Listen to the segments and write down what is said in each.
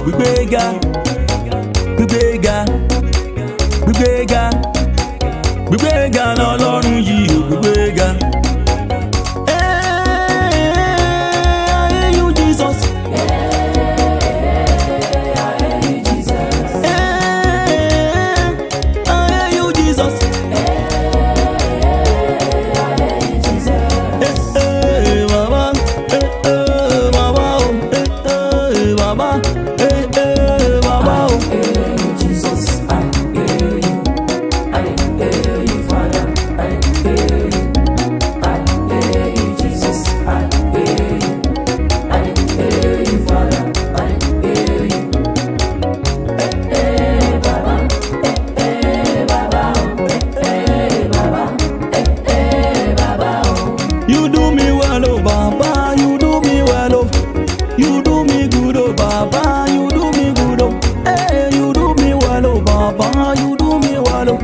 gbígbéga, gbígbéga, gbígbéga, gbígbéga lọ́lọ́run yìí ò gbígbéga. You do me well, oh Baba, you do me well, oh. You do me good, oh Baba, you do me good, oh. Hey, you do me well, oh Baba, you do me well, oh.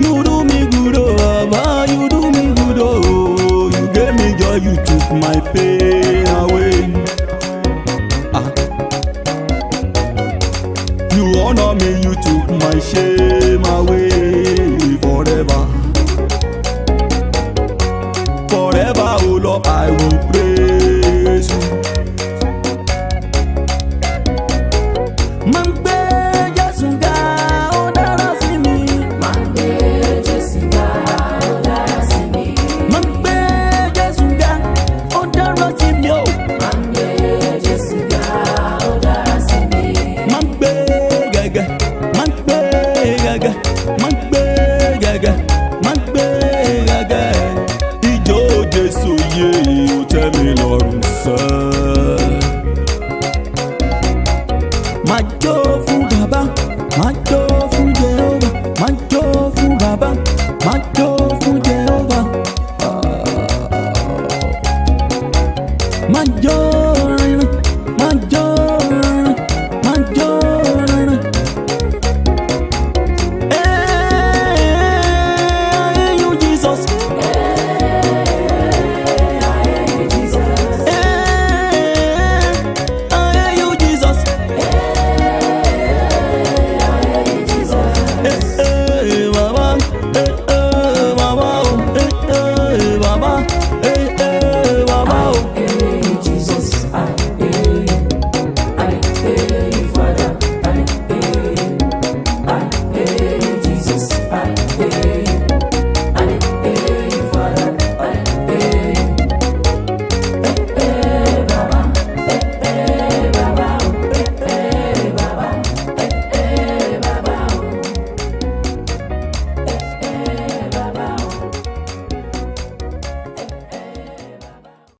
You do me good, oh Baba, you do me good, oh. You gave me joy, you took my pain away. You honor me, you took my shame away forever. Forever, oh Lord, I will praise you. Mangbe Jesuga, oh dara sí mi. Mangbe Jesuga, oh dara sí mi. Mangbe Jesuga, oh dara sí mi. Mangbe Jesuga, oh dara sí mi. Mangbe gaga, mangbe gaga, mangbe gaga, mangbe gaga. Ijó Jésù yé ó tẹ́ mi lọ́rùn sẹ́.